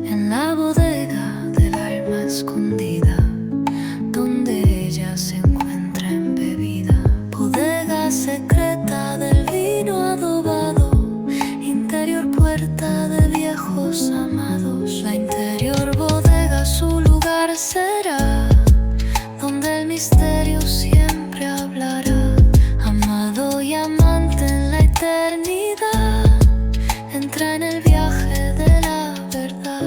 En la bodega del alma escondida, donde ella se encuentra embebida, bodega secreta del vino adobado, interior puerta de viejos amados. La interior bodega su lugar será, donde el misterio siempre hablará. Amado y amante en la eternidad, entra en el viaje de la verdad.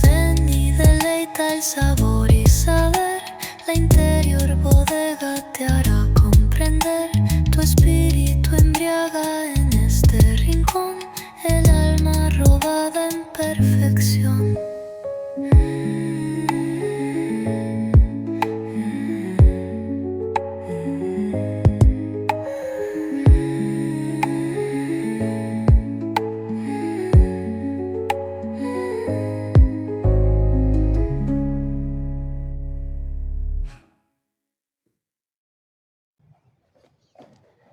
Ven y deleita el sabor y saber, la interior bodega te hará comprender. Tu espíritu embriaga en este rincón, el alma robada en perfección.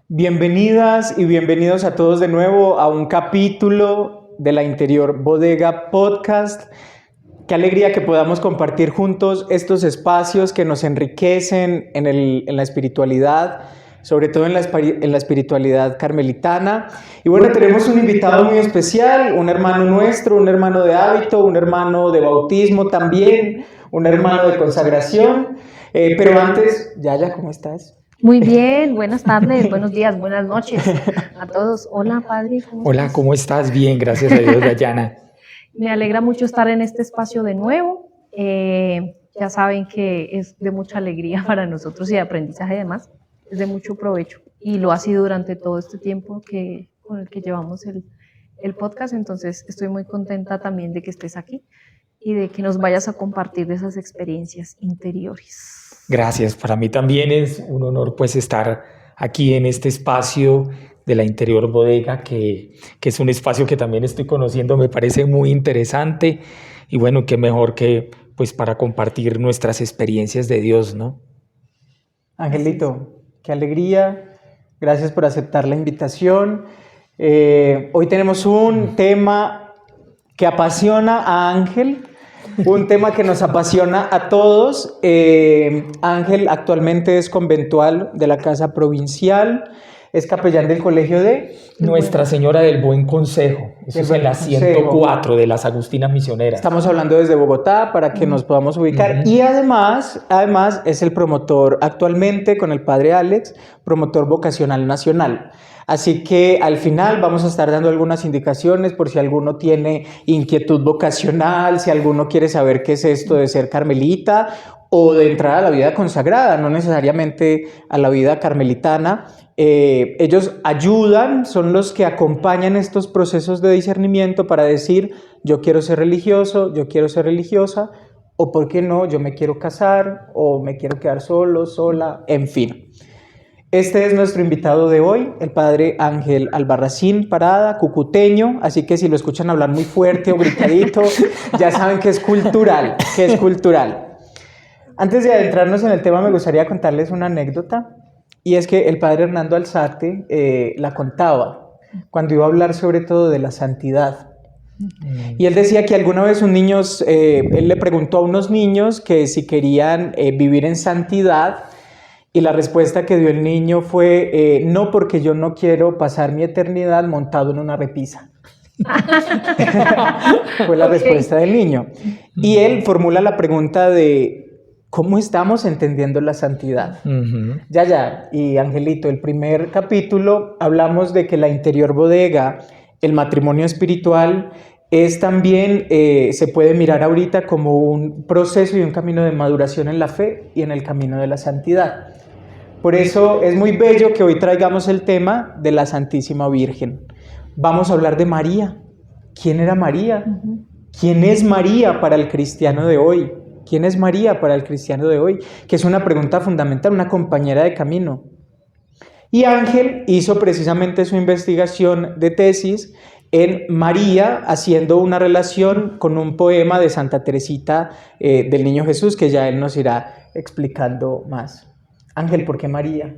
Bienvenidas y bienvenidos a todos de nuevo a un capítulo de la Interior Bodega Podcast. Qué alegría que podamos compartir juntos estos espacios que nos enriquecen en la espiritualidad, sobre todo en la espiritualidad carmelitana. Y bueno, tenemos un invitado muy especial, un hermano nuestro, un hermano de hábito, un hermano de bautismo también, un hermano de consagración. Pero antes, Yaya, ¿cómo estás? Muy bien, buenas tardes, buenos días, buenas noches a todos. Hola, padre. Hola, ¿cómo estás? Bien, gracias a Dios, Dayana. Me alegra mucho estar en este espacio de nuevo. Ya saben que es de mucha alegría para nosotros y de aprendizaje además, es de mucho provecho. Y lo ha sido durante todo este tiempo con el que llevamos el podcast, entonces estoy muy contenta también de que estés aquí y de que nos vayas a compartir de esas experiencias interiores. Gracias, para mí también es un honor pues estar aquí en este espacio de la Interior Bodega, que es un espacio que también estoy conociendo, me parece muy interesante y bueno, qué mejor que pues para compartir nuestras experiencias de Dios, ¿no? Angelito, qué alegría, gracias por aceptar la invitación. Hoy tenemos un tema que apasiona a Ángel, un tema que nos apasiona a todos. Ángel actualmente es conventual de la Casa Provincial, es capellán del colegio de Nuestra Señora del Buen Consejo. Eso es en la 104 de las Agustinas Misioneras. Estamos hablando desde Bogotá para que nos podamos ubicar. Y además es el promotor actualmente con el padre Alex, promotor vocacional nacional. Así que al final vamos a estar dando algunas indicaciones por si alguno tiene inquietud vocacional, si alguno quiere saber qué es esto de ser carmelita o de entrar a la vida consagrada, no necesariamente a la vida carmelitana. Ellos ayudan, son los que acompañan estos procesos de discernimiento para decir yo quiero ser religioso, yo quiero ser religiosa, o por qué no, yo me quiero casar o me quiero quedar solo, sola, en fin. Este es nuestro invitado de hoy, el padre Ángel Albarracín Parada, cucuteño, así que si lo escuchan hablar muy fuerte o gritadito, ya saben que es cultural, Antes de adentrarnos en el tema, me gustaría contarles una anécdota, y es que el padre Hernando Alzate la contaba cuando iba a hablar sobre todo de la santidad. Y él decía que alguna vez él le preguntó a unos niños que si querían vivir en santidad, y la respuesta que dio el niño fue, no, porque yo no quiero pasar mi eternidad montado en una repisa. Fue la respuesta del niño. Y él formula la pregunta de, ¿cómo estamos entendiendo la santidad? Ya, y Angelito, el primer capítulo hablamos de que la Interior Bodega, el matrimonio espiritual, es también, se puede mirar ahorita como un proceso y un camino de maduración en la fe y en el camino de la santidad. Por eso es muy bello que hoy traigamos el tema de la Santísima Virgen. Vamos a hablar de María. ¿Quién era María? ¿Quién es María para el cristiano de hoy? ¿Quién es María para el cristiano de hoy? Que es una pregunta fundamental, una compañera de camino. Y Ángel hizo precisamente su investigación de tesis en María, haciendo una relación con un poema de Santa Teresita del Niño Jesús, que ya él nos irá explicando más. Ángel, ¿por qué María?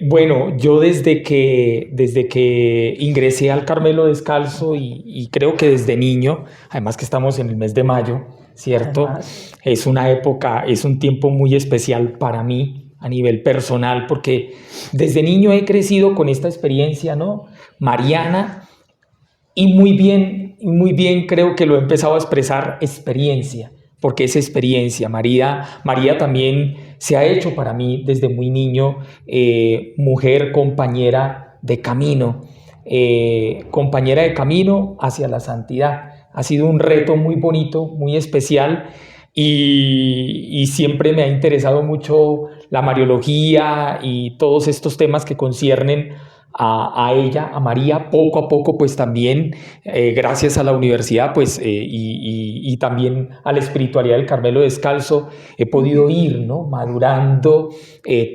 Bueno, yo desde que ingresé al Carmelo Descalzo y creo que desde niño, además que estamos en el mes de mayo, ¿cierto? Además, Es una época, es un tiempo muy especial para mí a nivel personal, porque desde niño he crecido con esta experiencia, ¿no? Mariana, y muy bien creo que lo he empezado a expresar experiencia, porque es experiencia. María también se ha hecho para mí desde muy niño mujer, compañera de camino hacia la santidad. Ha sido un reto muy bonito, muy especial, y siempre me ha interesado mucho la Mariología y todos estos temas que conciernen a ella, a María. Poco a poco, pues también, gracias a la universidad, pues, y también a la espiritualidad del Carmelo Descalzo, he podido ir, ¿no? Madurando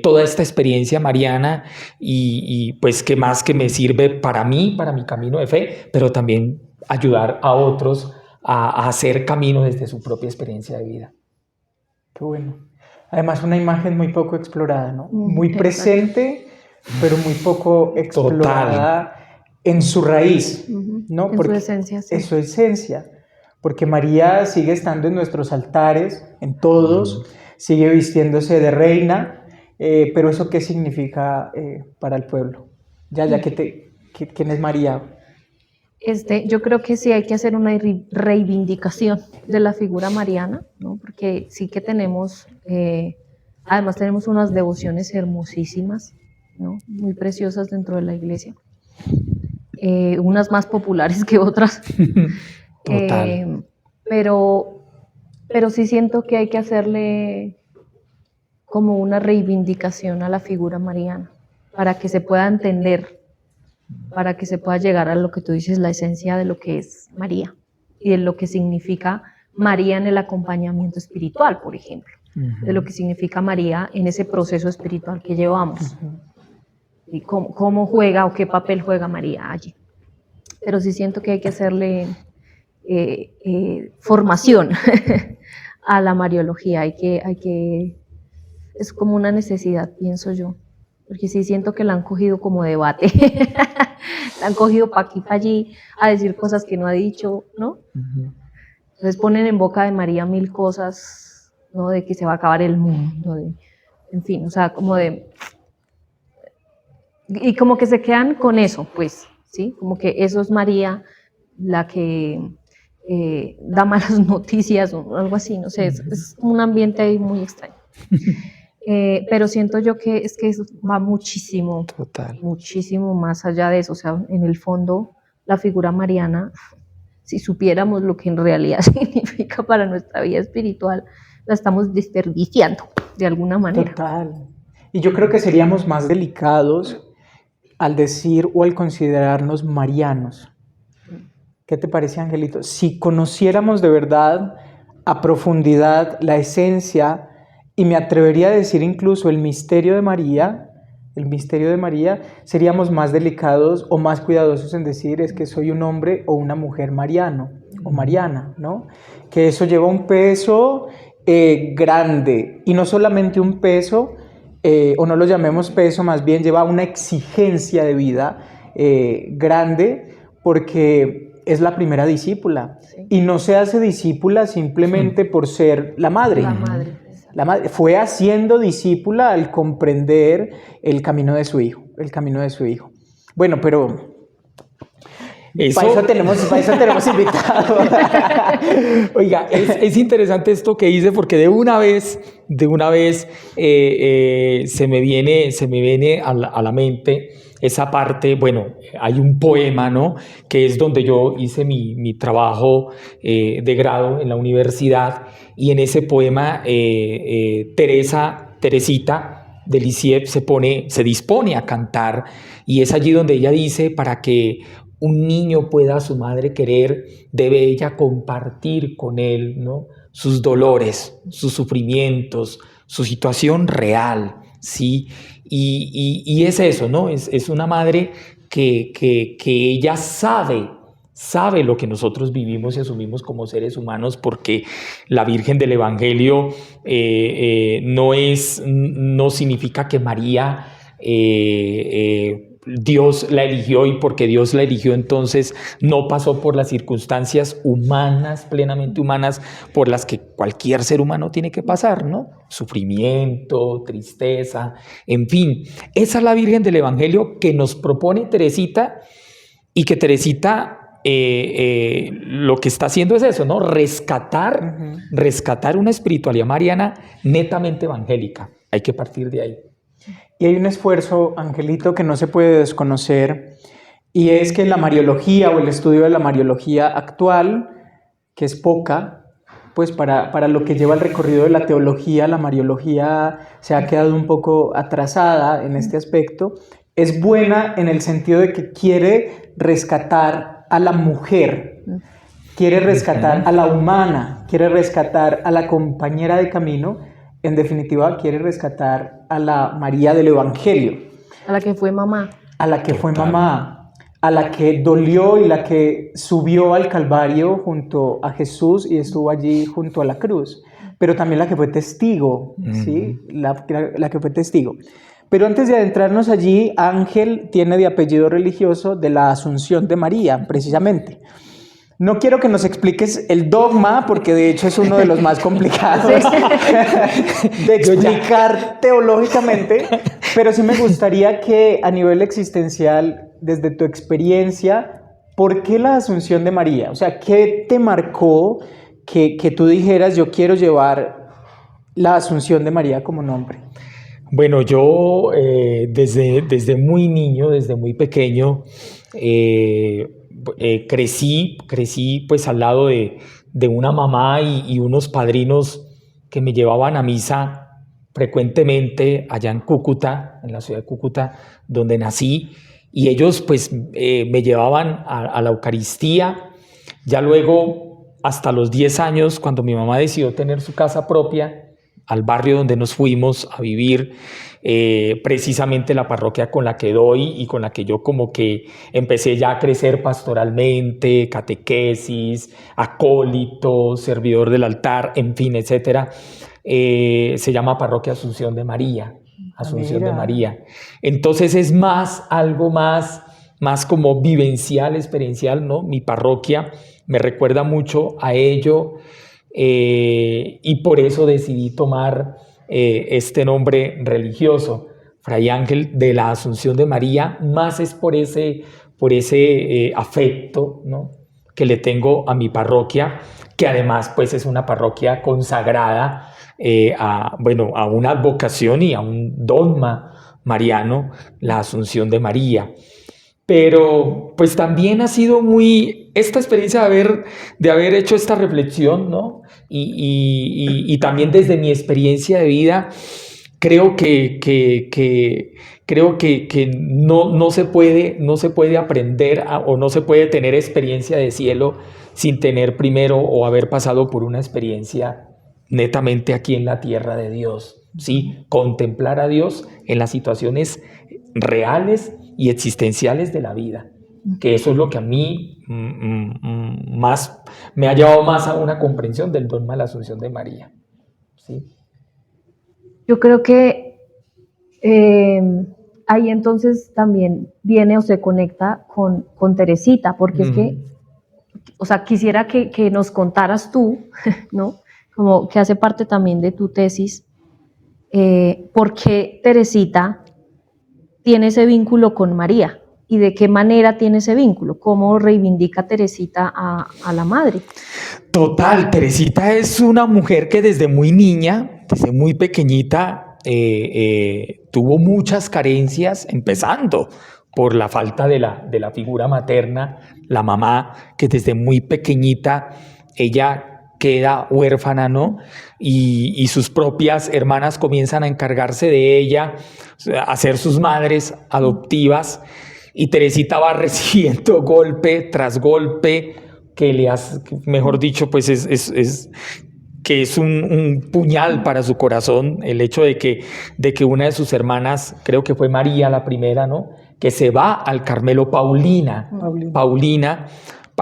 toda esta experiencia mariana, y pues qué más que me sirve para mí, para mi camino de fe, pero también ayudar a otros a hacer camino desde su propia experiencia de vida. qué bueno. Además, una imagen muy poco explorada, ¿no? Muy Exacto. presente, pero muy poco explorada en su raíz, ¿no? En su Porque esencia, sí. es su esencia. Porque María sigue estando en nuestros altares, en todos, sigue vistiéndose de reina, pero ¿eso qué significa para el pueblo? ¿Quién es María? Yo creo que sí hay que hacer una reivindicación de la figura mariana, ¿no? Porque sí que tenemos, además tenemos unas devociones hermosísimas, ¿no? Muy preciosas dentro de la iglesia, unas más populares que otras. Total. Pero sí siento que hay que hacerle como una reivindicación a la figura mariana para que se pueda entender, para que se pueda llegar a lo que tú dices, la esencia de lo que es María y de lo que significa María en el acompañamiento espiritual, por ejemplo, de lo que significa María en ese proceso espiritual que llevamos, y cómo juega o qué papel juega María allí. Pero sí siento que hay que hacerle formación a la Mariología, es como una necesidad, pienso yo. Porque sí siento que la han cogido como debate, la han cogido para aquí, para allí, a decir cosas que no ha dicho, ¿no? Entonces ponen en boca de María mil cosas, ¿no? De que se va a acabar el mundo, en fin, o sea, como de... Y como que se quedan con eso, pues, ¿sí? Como que eso es María la que da malas noticias o algo así, no sé, es un ambiente ahí muy extraño. Pero siento yo que es que eso va muchísimo, Total. muchísimo más allá de eso. O sea, en el fondo, la figura mariana, si supiéramos lo que en realidad significa para nuestra vida espiritual, la estamos desperdiciando de alguna manera. Total. Y yo creo que seríamos más delicados al decir o al considerarnos marianos. ¿Qué te parece, Angelito? Si conociéramos de verdad, a profundidad, la esencia, y me atrevería a decir incluso el misterio de María, seríamos más delicados o más cuidadosos en decir es que soy un hombre o una mujer mariano o mariana, ¿no? Que eso lleva un peso grande, y no solamente un peso, o no lo llamemos peso, más bien lleva una exigencia de vida grande, porque es la primera discípula, Sí. y no se hace discípula simplemente por ser la madre. La madre. La madre fue haciendo discípula al comprender el camino de su hijo, Bueno, pero para eso tenemos invitado. Oiga, es interesante esto que dice, porque de una vez se me viene a la mente esa parte. Bueno, hay un poema, ¿no? Que es donde yo hice mi trabajo de grado en la universidad, y en ese poema Teresita de Lisieux se dispone a cantar, y es allí donde ella dice: para que un niño pueda a su madre querer, debe ella compartir con él, ¿no?, sus dolores, sus sufrimientos, su situación real, ¿sí? Y es eso, ¿no? Es una madre que ella sabe lo que nosotros vivimos y asumimos como seres humanos, porque la Virgen del Evangelio no significa que María Dios la eligió, y porque Dios la eligió entonces no pasó por las circunstancias humanas, plenamente humanas, por las que cualquier ser humano tiene que pasar, ¿no? Sufrimiento, tristeza, en fin. Esa es la Virgen del Evangelio que nos propone Teresita, y que Teresita lo que está haciendo es eso, ¿no? Rescatar una espiritualidad mariana netamente evangélica. Hay que partir de ahí. Y hay un esfuerzo, Angelito, que no se puede desconocer, y es que la Mariología o el estudio de la Mariología actual, que es poca, pues para lo que lleva el recorrido de la teología, la Mariología se ha quedado un poco atrasada en este aspecto. Es buena en el sentido de que quiere rescatar a la mujer, quiere rescatar a la humana, quiere rescatar a la compañera de camino. En definitiva, quiere rescatar a la María del Evangelio. A la que fue mamá. A la que fue mamá, a la que dolió y la que subió al Calvario junto a Jesús y estuvo allí junto a la cruz. Pero también la que fue testigo, ¿sí? La que fue testigo. Pero antes de adentrarnos allí, Ángel tiene de apellido religioso de la Asunción de María, precisamente. No quiero que nos expliques el dogma, porque de hecho es uno de los más complicados de explicar teológicamente, pero sí me gustaría que a nivel existencial, desde tu experiencia, ¿por qué la Asunción de María? O sea, ¿qué te marcó que tú dijeras, yo quiero llevar la Asunción de María como nombre? Bueno, yo desde muy niño, desde muy pequeño, crecí pues al lado de una mamá y unos padrinos que me llevaban a misa frecuentemente allá en Cúcuta, en la ciudad de Cúcuta, donde nací, y ellos pues me llevaban a la Eucaristía. Ya luego, hasta los 10 años, cuando mi mamá decidió tener su casa propia, al barrio donde nos fuimos a vivir, precisamente la parroquia con la que doy y con la que yo como que empecé ya a crecer pastoralmente, catequesis, acólito, servidor del altar, en fin, etcétera, se llama Parroquia Asunción de María. Asunción de María. Entonces es algo más como vivencial, experiencial, ¿no? Mi parroquia me recuerda mucho a ello. Y por eso decidí tomar este nombre religioso, Fray Ángel de la Asunción de María, más es por ese afecto, ¿no?, que le tengo a mi parroquia, que además pues es una parroquia consagrada a una advocación y a un dogma mariano, la Asunción de María. Pero pues también ha sido esta experiencia de haber hecho esta reflexión, ¿no? Y también desde mi experiencia de vida, creo que no se puede aprender o no se puede tener experiencia de cielo sin tener primero o haber pasado por una experiencia netamente aquí en la tierra de Dios, ¿sí? Contemplar a Dios en las situaciones reales y existenciales de la vida, que eso es lo que a mí más me ha llevado más a una comprensión del dogma de la Asunción de María, ¿sí? Yo creo que ahí entonces también viene o se conecta con Teresita, porque es que, o sea, quisiera que nos contaras tú, ¿no? Como que hace parte también de tu tesis, por qué Teresita tiene ese vínculo con María y de qué manera tiene ese vínculo, cómo reivindica Teresita a la madre. Total, Teresita es una mujer que desde muy niña, desde muy pequeñita, tuvo muchas carencias, empezando por la falta de la figura materna, la mamá, que desde muy pequeñita ella queda huérfana, ¿no? Y sus propias hermanas comienzan a encargarse de ella, a ser sus madres adoptivas, y Teresita va recibiendo golpe tras golpe, que le hace, mejor dicho, pues que es un puñal para su corazón, el hecho de que una de sus hermanas, creo que fue María la primera, ¿no?, que se va al Carmelo. Paulina.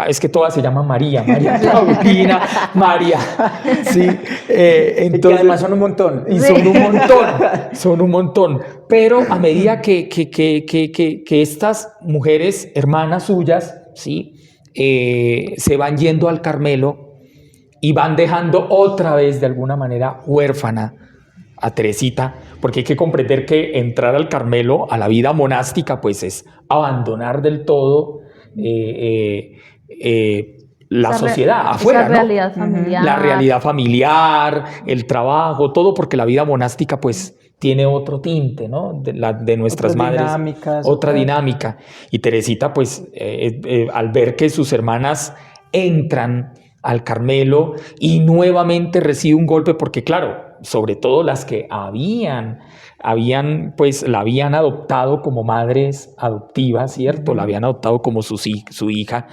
Es que todas se llaman María Paulina, María, sí, Y que además son un montón. y son un montón, pero a medida que estas mujeres, hermanas suyas, sí, se van yendo al Carmelo y van dejando otra vez de alguna manera huérfana a Teresita, porque hay que comprender que entrar al Carmelo, a la vida monástica, pues es abandonar del todo la sociedad afuera, esa realidad familiar. La realidad familiar, el trabajo, todo, porque la vida monástica pues tiene otro tinte, ¿no? De nuestras Otras madres. dinámicas, Otra dinámica. Y Teresita pues al ver que sus hermanas entran al Carmelo y nuevamente recibe un golpe, porque claro, sobre todo las que pues la habían adoptado como madres adoptivas, ¿cierto? La habían adoptado como su hija.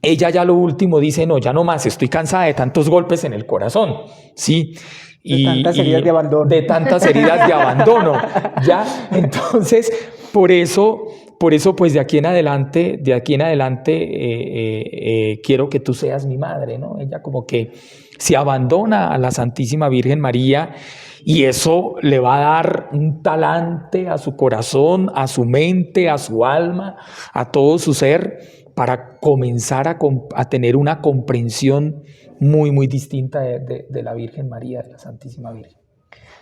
Ella ya lo último dice, no, ya no más, estoy cansada de tantos golpes en el corazón, ¿sí? De tantas heridas de abandono. De tantas heridas de abandono, ¿ya? Entonces, por eso, pues de aquí en adelante, quiero que tú seas mi madre, ¿no? Ella como que se abandona a la Santísima Virgen María y eso le va a dar un talante a su corazón, a su mente, a su alma, a todo su ser, para comenzar a tener una comprensión muy, muy distinta de la Virgen María, de la Santísima Virgen.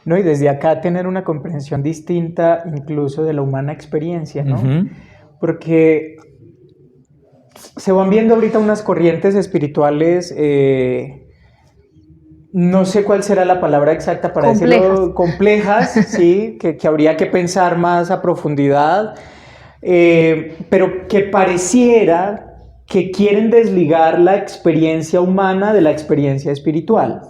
No, y desde acá tener una comprensión distinta incluso de la humana experiencia, ¿no? Uh-huh. Porque se van viendo ahorita unas corrientes espirituales, no sé cuál será la palabra exacta para decirlo, complejas, sí, que habría que pensar más a profundidad, pero que pareciera que quieren desligar la experiencia humana de la experiencia espiritual.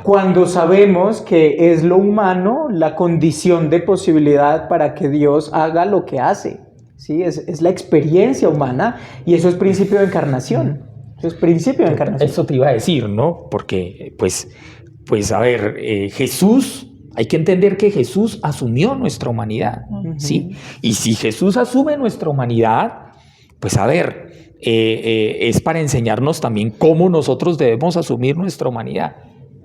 Cuando sabemos que es lo humano la condición de posibilidad para que Dios haga lo que hace, ¿sí? Es la experiencia humana y eso es principio de encarnación. Eso es principio de encarnación. Eso te iba a decir, ¿no? Porque, pues a ver, Jesús, hay que entender que Jesús asumió nuestra humanidad, ¿sí? Y si Jesús asume nuestra humanidad, pues a ver, es para enseñarnos también cómo nosotros debemos asumir nuestra humanidad.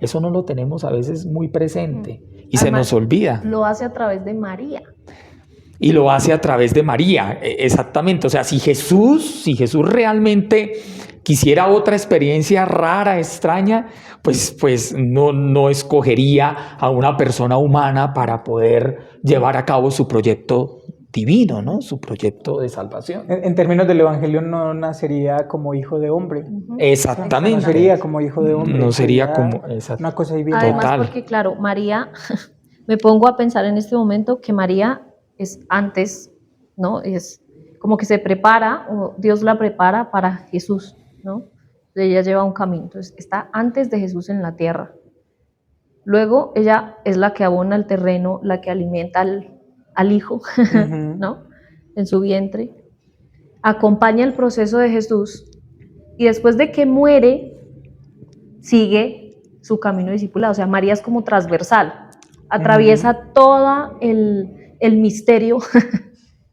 Eso no lo tenemos a veces muy presente y además, se nos olvida. Lo hace a través de María. Y lo hace a través de María, exactamente. O sea, si Jesús realmente quisiera otra experiencia rara, extraña, pues no escogería a una persona humana para poder llevar a cabo su proyecto divino, ¿no? Su proyecto de salvación. En términos del Evangelio, no nacería como hijo de hombre. Exactamente. No sería como hijo de hombre. No sería como... Una cosa divina. Además, total. Porque claro, María, me pongo a pensar en este momento que María es antes, ¿no? Es como que se prepara, o Dios la prepara para Jesús, ¿no? Ella lleva un camino, entonces está antes de Jesús en la tierra. Luego ella es la que abona el terreno, la que alimenta al hijo, ¿no? En su vientre. Acompaña el proceso de Jesús y después de que muere, sigue su camino discipulado. O sea, María es como transversal, atraviesa todo el misterio,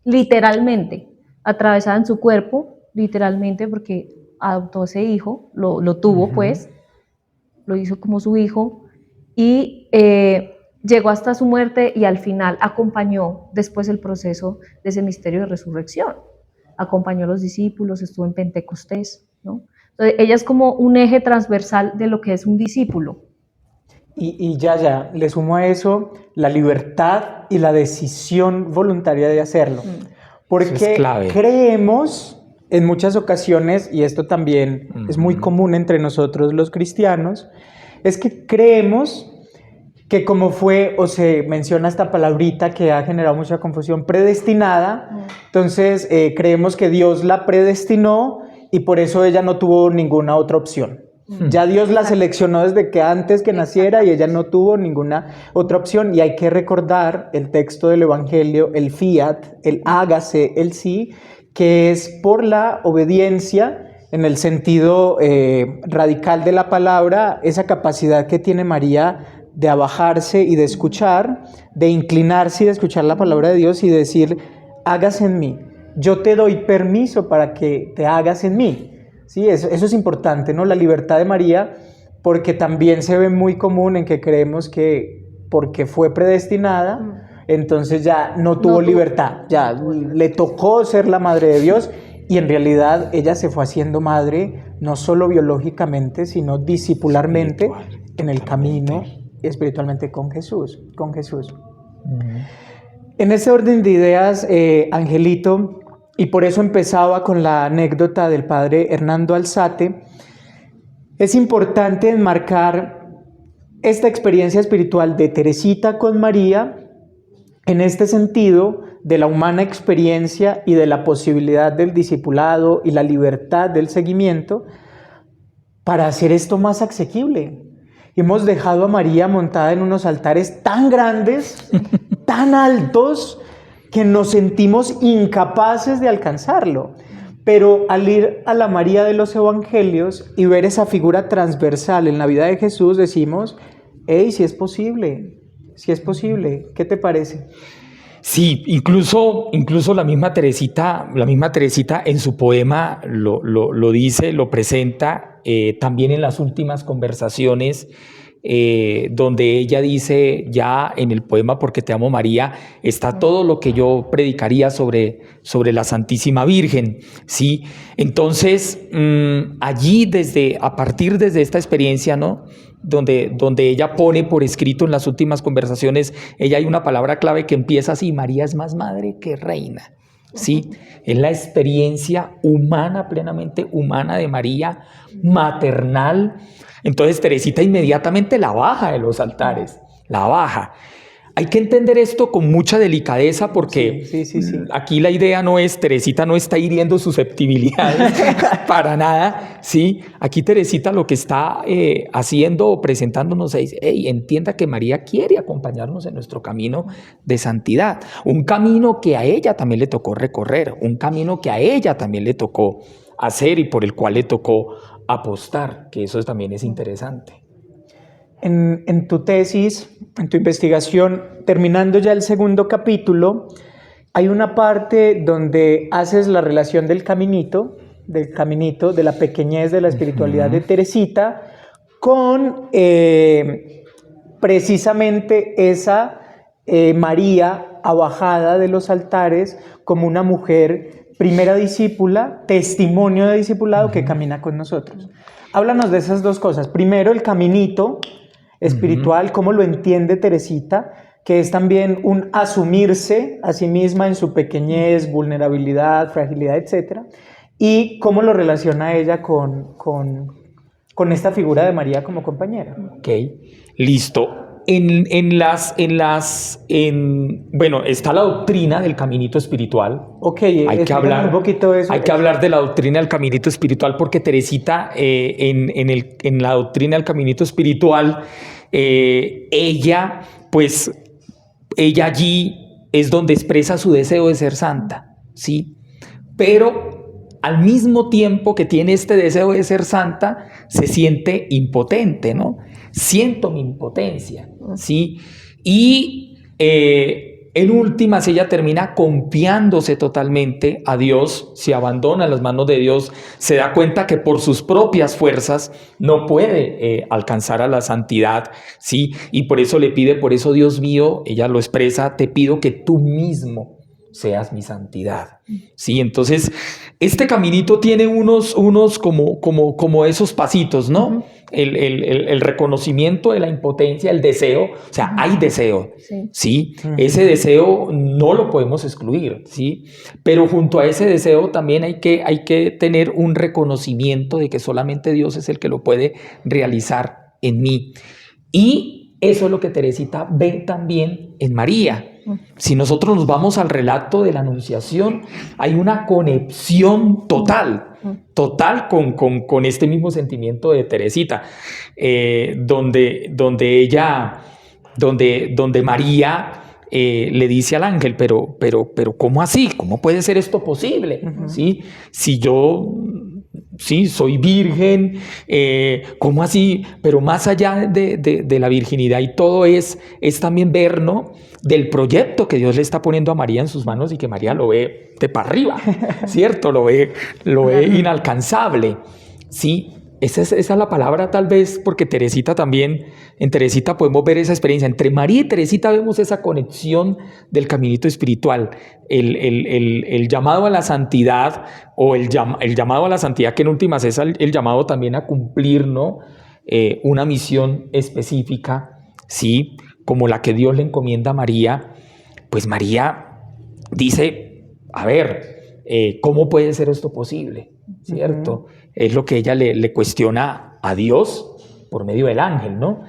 literalmente, atravesada en su cuerpo, literalmente, porque adoptó ese hijo, lo tuvo pues, lo hizo como su hijo, y llegó hasta su muerte y al final acompañó después el proceso de ese misterio de resurrección. Acompañó a los discípulos, estuvo en Pentecostés, ¿no? Entonces, ella es como un eje transversal de lo que es un discípulo. Y ya, le sumo a eso la libertad y la decisión voluntaria de hacerlo. Porque creemos en muchas ocasiones, y esto también es muy común entre nosotros los cristianos, es que creemos que como fue, o se menciona esta palabrita que ha generado mucha confusión, predestinada, entonces creemos que Dios la predestinó y por eso ella no tuvo ninguna otra opción. Ya Dios la seleccionó desde que antes que naciera y ella no tuvo ninguna otra opción. Y hay que recordar el texto del Evangelio, el fiat, el hágase, el sí, que es por la obediencia, en el sentido radical de la palabra, esa capacidad que tiene María de abajarse y de escuchar, de inclinarse y de escuchar la palabra de Dios y decir, hágase en mí. Yo te doy permiso para que te hagas en mí. ¿Sí? Eso es importante, ¿no? La libertad de María, porque también se ve muy común en que creemos que porque fue predestinada, entonces ya no tuvo libertad, ya le tocó ser la madre de Dios, y en realidad ella se fue haciendo madre no solo biológicamente, sino discipularmente en el camino espiritualmente con Jesús. En ese orden de ideas, Angelito, y por eso empezaba con la anécdota del padre Hernando Alzate, es importante enmarcar esta experiencia espiritual de Teresita con María en este sentido de la humana experiencia y de la posibilidad del discipulado y la libertad del seguimiento para hacer esto más asequible. Hemos dejado a María montada en unos altares tan grandes, tan altos, que nos sentimos incapaces de alcanzarlo. Pero al ir a la María de los Evangelios y ver esa figura transversal en la vida de Jesús, decimos, hey, si es posible, ¿qué te parece? Sí, incluso la misma Teresita en su poema lo dice, lo presenta, también en las últimas conversaciones, donde ella dice ya en el poema Porque te amo María, está todo lo que yo predicaría sobre la Santísima Virgen, ¿sí? Entonces, allí a partir de esta experiencia, ¿no? Donde ella pone por escrito en las últimas conversaciones, ella hay una palabra clave que empieza así: María es más madre que reina, ¿sí? Es la experiencia humana, plenamente humana de María, maternal. Entonces Teresita inmediatamente la baja de los altares, la baja. Hay que entender esto con mucha delicadeza, porque sí. Aquí la idea no es, Teresita no está hiriendo susceptibilidades para nada, ¿sí? Aquí Teresita lo que está haciendo o presentándonos es, hey, entienda que María quiere acompañarnos en nuestro camino de santidad, un camino que a ella también le tocó recorrer, un camino que a ella también le tocó hacer y por el cual le tocó apostar, que eso también es interesante. En tu tesis, en tu investigación, terminando ya el segundo capítulo, hay una parte donde haces la relación del caminito, de la pequeñez de la espiritualidad de Teresita, con precisamente esa María abajada de los altares como una mujer primera discípula, testimonio de discipulado que camina con nosotros. Háblanos de esas dos cosas. Primero, el caminito espiritual, cómo lo entiende Teresita, que es también un asumirse a sí misma en su pequeñez, vulnerabilidad, fragilidad, etc. Y cómo lo relaciona ella con esta figura de María como compañera. Ok, listo. Bueno, está la doctrina del caminito espiritual. Ok, hay que hablar un poquito de eso. Hay que hablar de la doctrina del caminito espiritual, porque Teresita, en la doctrina del caminito espiritual, ella allí es donde expresa su deseo de ser santa, ¿sí? Pero al mismo tiempo que tiene este deseo de ser santa, se siente impotente, ¿no? Siento mi impotencia, ¿sí? Y en últimas ella termina confiándose totalmente a Dios, se abandona en las manos de Dios, se da cuenta que por sus propias fuerzas no puede alcanzar a la santidad, ¿sí? Y por eso le pide, por eso Dios mío, ella lo expresa, te pido que tú mismo seas mi santidad, ¿sí? Entonces, este caminito tiene unos como esos pasitos, ¿no? Uh-huh. El reconocimiento de la impotencia, el deseo, o sea, hay deseo, ¿sí? Uh-huh. Ese deseo no lo podemos excluir, ¿sí? Pero junto a ese deseo también hay que tener un reconocimiento de que solamente Dios es el que lo puede realizar en mí. Y eso es lo que Teresita ve también en María. Si nosotros nos vamos al relato de la Anunciación, hay una conexión total con este mismo sentimiento de Teresita, donde María le dice al ángel, pero ¿cómo así? ¿Cómo puede ser esto posible? Uh-huh. ¿Sí? Si yo sí, soy virgen, ¿cómo así? Pero más allá de la virginidad y todo es también ver, ¿no?, del proyecto que Dios le está poniendo a María en sus manos y que María lo ve de para arriba, ¿cierto? Lo ve inalcanzable, ¿sí? Esa es la palabra tal vez, porque Teresita también, en Teresita podemos ver esa experiencia. Entre María y Teresita vemos esa conexión del caminito espiritual, el llamado a la santidad, o el llamado a la santidad, que en últimas es el llamado también a cumplir, ¿no?, una misión específica, ¿sí?, como la que Dios le encomienda a María. Pues María dice, a ver, ¿cómo puede ser esto posible? ¿Cierto? Es lo que ella le cuestiona a Dios por medio del ángel, ¿no?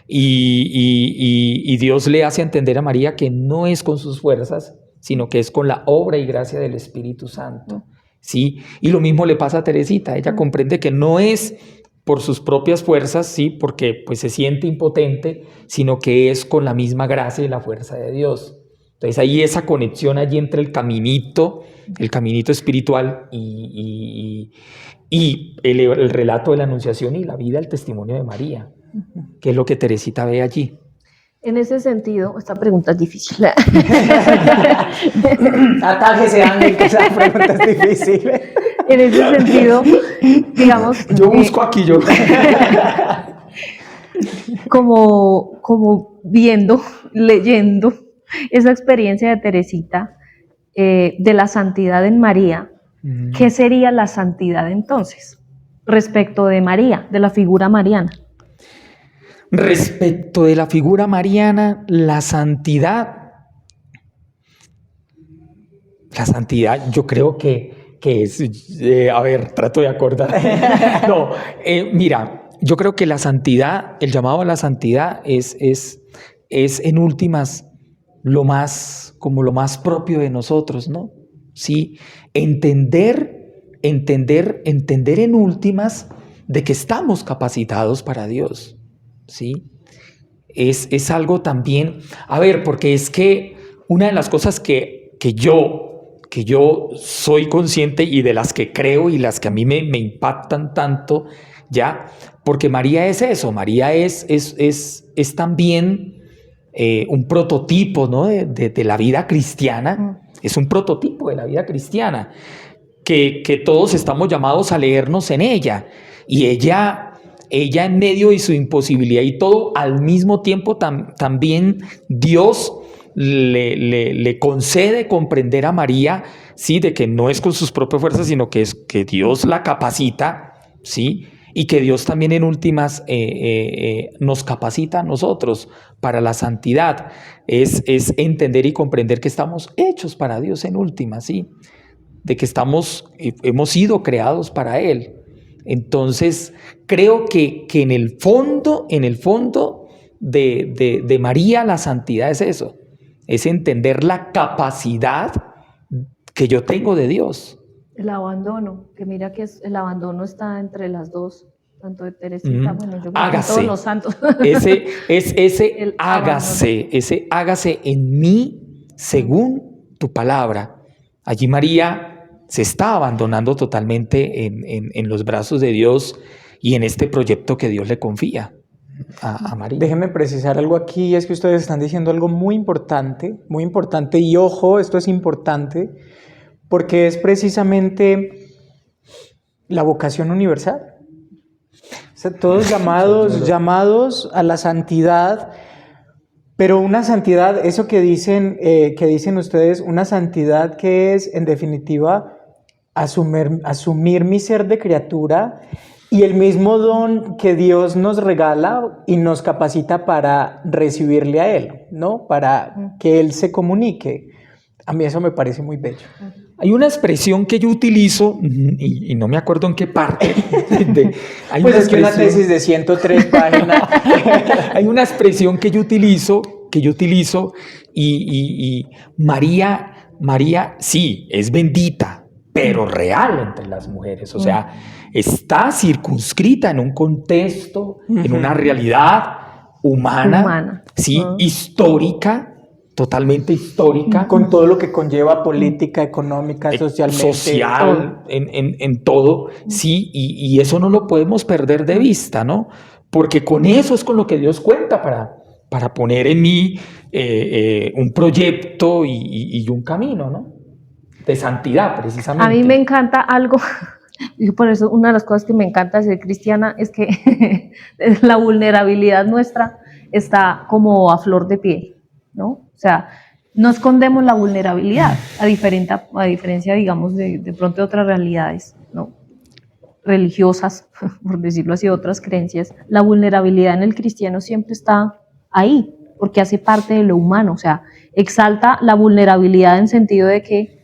Y Dios le hace entender a María que no es con sus fuerzas, sino que es con la obra y gracia del Espíritu Santo, ¿sí? Y lo mismo le pasa a Teresita. Ella comprende que no es por sus propias fuerzas, sí, porque pues se siente impotente, sino que es con la misma gracia y la fuerza de Dios. Entonces hay esa conexión allí entre el caminito espiritual y el relato de la Anunciación y la vida, el testimonio de María, que es lo que Teresita ve allí. En ese sentido, esta pregunta es difícil. Atájese, Ángel, que esa pregunta es difícil. En ese sentido, digamos... Yo busco aquí, yo... como viendo, leyendo esa experiencia de Teresita, de la santidad en María, ¿qué sería la santidad entonces respecto de María, de la figura mariana? Respecto de la figura mariana, la santidad yo creo que es, a ver, trato de acordar. No, mira, yo creo que la santidad, el llamado a la santidad es en últimas lo más propio de nosotros, ¿no? Sí, entender en últimas de que estamos capacitados para Dios, ¿sí? Es algo también, a ver, porque es que una de las cosas que yo soy consciente y de las que creo y las que a mí me impactan tanto, ¿ya? Porque María es eso, María es también un prototipo, ¿no?, de la vida cristiana, es un prototipo de la vida cristiana, que todos estamos llamados a leernos en ella, y ella en medio de su imposibilidad y todo, al mismo tiempo también Dios le concede comprender a María, sí, de que no es con sus propias fuerzas, sino que es que Dios la capacita, sí, y que Dios también en últimas nos capacita a nosotros para la santidad. Es entender y comprender que estamos hechos para Dios en últimas, sí, de que hemos sido creados para Él. Entonces creo que en el fondo de María la santidad es eso. Es entender la capacidad que yo tengo de Dios. El abandono, que mira que el abandono está entre las dos, tanto de Teresita, bueno, yo creo que todos los santos. Ese hágase en mí según tu palabra. Allí María se está abandonando totalmente en los brazos de Dios y en este proyecto que Dios le confía a María. Déjenme precisar algo aquí, es que ustedes están diciendo algo muy importante, y ojo, esto es importante, porque es precisamente la vocación universal. O sea, todos llamados a la santidad, pero una santidad, eso que dicen ustedes, una santidad que es, en definitiva, asumir mi ser de criatura y el mismo don que Dios nos regala y nos capacita para recibirle a Él, ¿no? Para que Él se comunique. A mí eso me parece muy bello. Hay una expresión que yo utilizo, y no me acuerdo en qué parte. Pues es que una tesis de 103 páginas. Hay una expresión que yo utilizo, y María sí, es bendita, pero real entre las mujeres. O sea, está circunscrita en un contexto, en una realidad humana. Sí, histórica, totalmente histórica. Con todo lo que conlleva política, económica, socialmente. Social, en todo, sí, y eso no lo podemos perder de vista, ¿no? Porque con eso es con lo que Dios cuenta para poner en mí un proyecto y un camino, ¿no? De santidad, precisamente. A mí me encanta algo, y por eso una de las cosas que me encanta de ser cristiana es que la vulnerabilidad nuestra está como a flor de piel, ¿no? O sea, no escondemos la vulnerabilidad, a diferencia, digamos, de pronto de otras realidades, ¿no? Religiosas, por decirlo así, otras creencias. La vulnerabilidad en el cristiano siempre está ahí, porque hace parte de lo humano, o sea, exalta la vulnerabilidad en sentido de que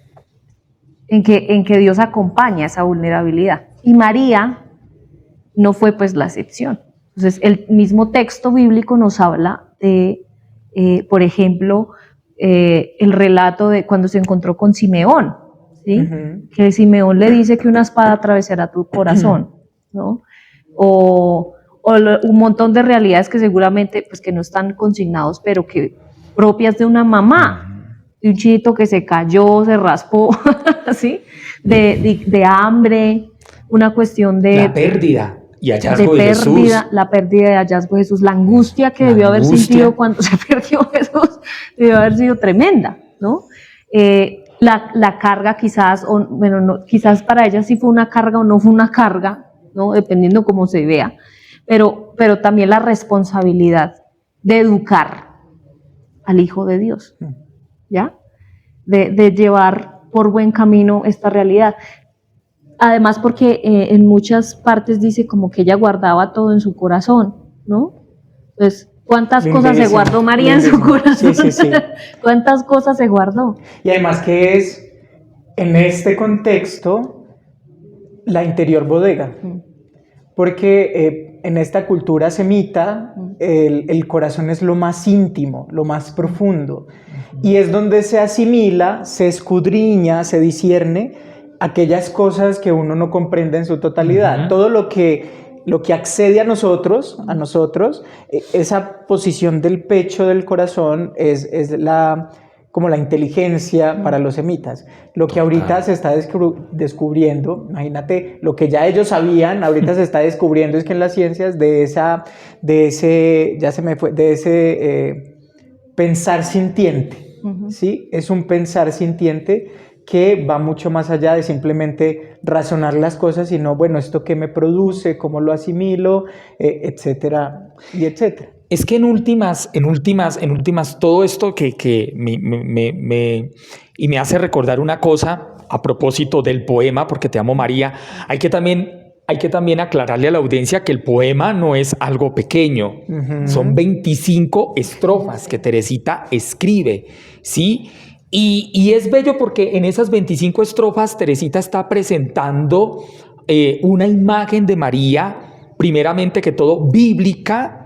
en que Dios acompaña esa vulnerabilidad. Y María no fue pues la excepción. Entonces, el mismo texto bíblico nos habla de, por ejemplo, el relato de cuando se encontró con Simeón, ¿sí? Que Simeón le dice que una espada atravesará tu corazón, ¿no? O un montón de realidades que seguramente pues que no están consignados, pero que propias de una mamá, de un chinito que se cayó, se raspó, ¿sí? De hambre, una cuestión de... La pérdida y hallazgo de Jesús. La pérdida de hallazgo de Jesús, la angustia que debió haber sentido cuando se perdió Jesús, debió haber sido tremenda, ¿no? La carga quizás, o, bueno, no, quizás para ella sí fue una carga o no fue una carga, ¿no? Dependiendo cómo se vea, pero también la responsabilidad de educar al Hijo de Dios, ¿ya? De llevar por buen camino esta realidad. Además porque en muchas partes dice como que ella guardaba todo en su corazón, ¿no? Entonces, ¿cuántas cosas se guardó María en su corazón? Sí. ¿Cuántas cosas se guardó? Y además que es, en este contexto, la interior bodega. Porque en esta cultura semita, el corazón es lo más íntimo, lo más profundo. Y es donde se asimila, se escudriña, se discierne aquellas cosas que uno no comprende en su totalidad. Todo lo que accede a nosotros, esa posición del pecho del corazón es como la inteligencia para los semitas. Lo que ahorita se está descubriendo, imagínate, lo que ya ellos sabían, ahorita se está descubriendo es que en las ciencias de ese pensar sintiente, ¿sí? Es un pensar sintiente que va mucho más allá de simplemente razonar las cosas, sino, bueno, ¿esto qué me produce? ¿Cómo lo asimilo? Etcétera, y etcétera. Es que en últimas, todo esto que me hace recordar una cosa a propósito del poema, porque te amo María, hay que también aclararle a la audiencia que el poema no es algo pequeño, son 25 estrofas que Teresita escribe, ¿sí? Y es bello porque en esas 25 estrofas Teresita está presentando una imagen de María, primeramente que todo, bíblica,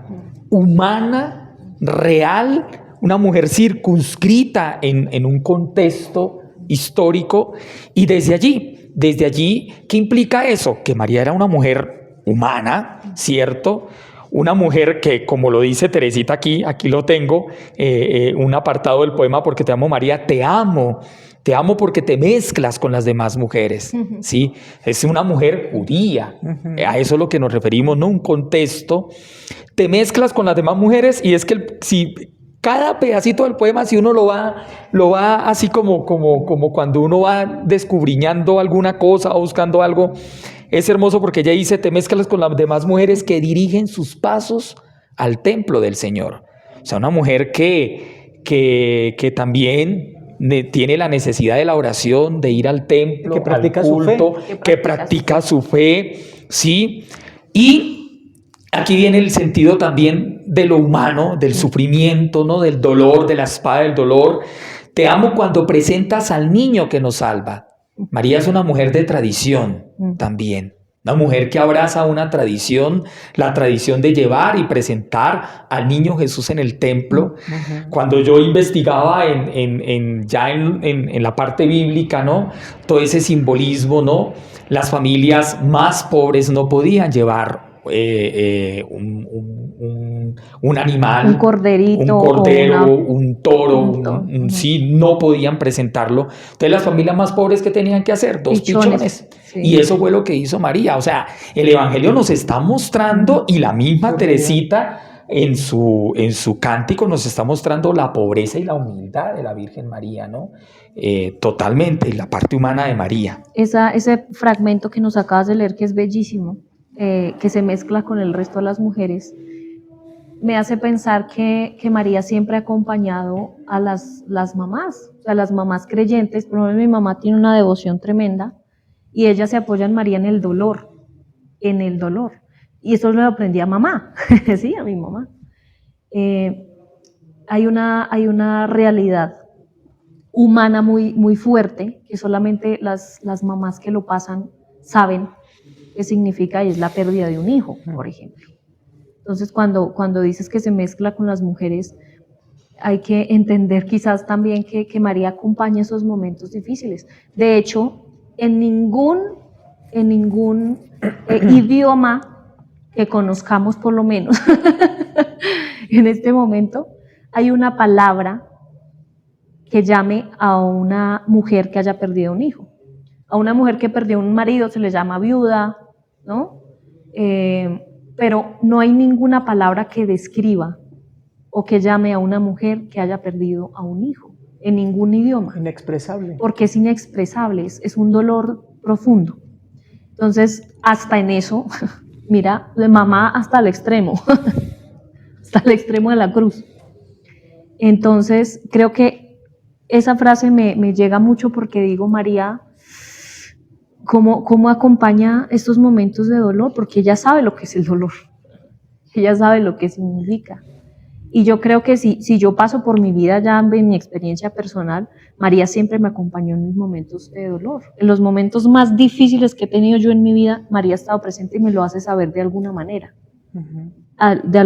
humana, real, una mujer circunscrita en un contexto histórico, y desde allí, ¿qué implica eso? Que María era una mujer humana, ¿cierto? Una mujer que, como lo dice Teresita aquí lo tengo, un apartado del poema, porque te amo María, te amo porque te mezclas con las demás mujeres, ¿sí? Es una mujer judía, a eso es lo que nos referimos, ¿no? Un contexto, te mezclas con las demás mujeres, y es que si cada pedacito del poema, si uno lo va así como cuando uno va descubriñando alguna cosa o buscando algo, es hermoso porque ella dice, te mezclas con las demás mujeres que dirigen sus pasos al templo del Señor. O sea, una mujer que también tiene la necesidad de la oración, de ir al templo, que practica al culto, que practica su fe, ¿sí? Y aquí viene el sentido también de lo humano, del sufrimiento, ¿no? Del dolor, de la espada del dolor. Te amo cuando presentas al niño que nos salva. María es una mujer de tradición también. Una mujer que abraza una tradición, la tradición de llevar y presentar al niño Jesús en el templo. Cuando yo investigaba en la parte bíblica, ¿no? Todo ese simbolismo, ¿no? Las familias más pobres no podían llevar un animal, Un corderito un cordero, o un toro, un toro. sí, no podían presentarlo. Entonces las familias más pobres, ¿qué tenían que hacer? 2 pichones. Sí. Y eso fue lo que hizo María. O sea, el Evangelio nos está mostrando, y la misma Teresita en su cántico nos está mostrando la pobreza y la humildad de la Virgen María, ¿no? Totalmente, la parte humana de María. Ese fragmento que nos acabas de leer, que es bellísimo, que se mezcla con el resto de las mujeres, me hace pensar que María siempre ha acompañado a las mamás, o sea, las mamás creyentes. Por ejemplo, mi mamá tiene una devoción tremenda y ella se apoya en María en el dolor. Y eso lo aprendí a mamá, sí, a mi mamá. Hay una realidad humana muy, muy fuerte que solamente las mamás que lo pasan saben qué significa, y es la pérdida de un hijo, por ejemplo. Entonces, cuando dices que se mezcla con las mujeres, hay que entender quizás también que María acompaña esos momentos difíciles. De hecho, en ningún idioma que conozcamos, por lo menos, en este momento, hay una palabra que llame a una mujer que haya perdido un hijo. A una mujer que perdió un marido se le llama viuda, ¿no? Pero no hay ninguna palabra que describa o que llame a una mujer que haya perdido a un hijo, en ningún idioma. Inexpresable. Porque es inexpresable, es un dolor profundo. Entonces, hasta en eso, mira, de mamá hasta el extremo, hasta el extremo de la cruz. Entonces, creo que esa frase me llega mucho porque digo, María, ¿cómo acompaña estos momentos de dolor? Porque ella sabe lo que es el dolor, ella sabe lo que significa. Y yo creo que si yo paso por mi vida ya en mi experiencia personal, María siempre me acompañó en mis momentos de dolor. En los momentos más difíciles que he tenido yo en mi vida, María ha estado presente y me lo hace saber de alguna manera. De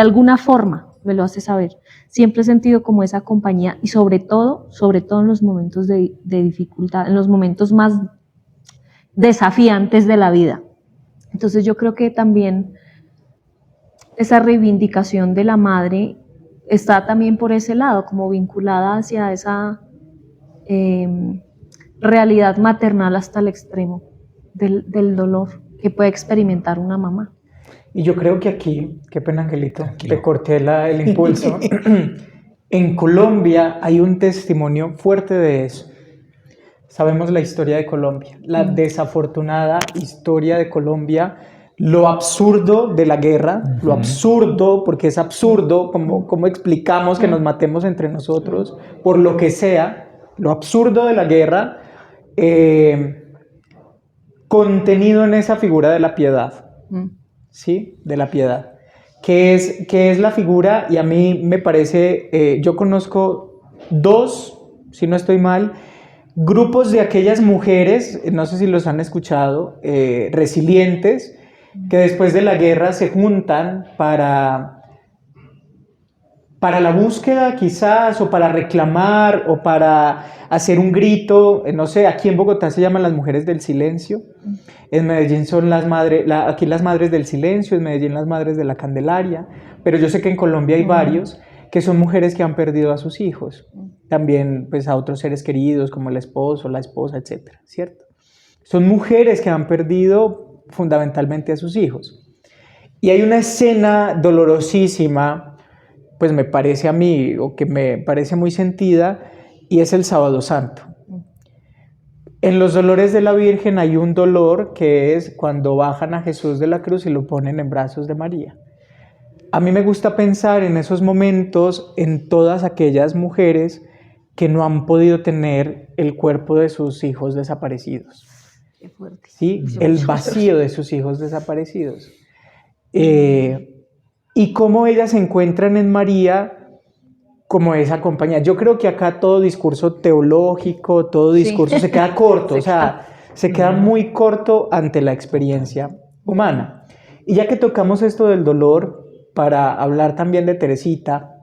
alguna forma me lo hace saber. Siempre he sentido como esa compañía, y sobre todo en los momentos de dificultad, en los momentos más desafiantes de la vida. Entonces yo creo que también esa reivindicación de la madre está también por ese lado, como vinculada hacia esa realidad maternal hasta el extremo del dolor que puede experimentar una mamá. Y yo creo que aquí, qué pena, Angelito, Tranquilo. te corté el impulso. En Colombia hay un testimonio fuerte de eso. Sabemos la historia de Colombia, la desafortunada historia de Colombia, lo absurdo de la guerra, lo absurdo, porque es absurdo, como explicamos que nos matemos entre nosotros, por lo que sea, lo absurdo de la guerra, contenido en esa figura de la piedad, ¿sí? De la piedad, que es la figura, y a mí me parece, yo conozco 2, si no estoy mal, grupos de aquellas mujeres, no sé si los han escuchado, resilientes, que después de la guerra se juntan para la búsqueda quizás, o para reclamar, o para hacer un grito, no sé, aquí en Bogotá se llaman las mujeres del silencio, en Medellín son aquí las madres del silencio, en Medellín las madres de la Candelaria, pero yo sé que en Colombia hay varios que son mujeres que han perdido a sus hijos, también pues a otros seres queridos como el esposo, la esposa, etcétera, ¿cierto? Son mujeres que han perdido fundamentalmente a sus hijos. Y hay una escena dolorosísima, pues me parece a mí, o que me parece muy sentida, y es el Sábado Santo. En los dolores de la Virgen hay un dolor que es cuando bajan a Jesús de la cruz y lo ponen en brazos de María. A mí me gusta pensar en esos momentos en todas aquellas mujeres que no han podido tener el cuerpo de sus hijos desaparecidos. Qué fuerte. ¿Sí? El vacío de sus hijos desaparecidos. Y cómo ellas se encuentran en María como esa compañía. Yo creo que acá todo discurso teológico, todo discurso se queda corto, se queda muy corto ante la experiencia humana. Y ya que tocamos esto del dolor, para hablar también de Teresita,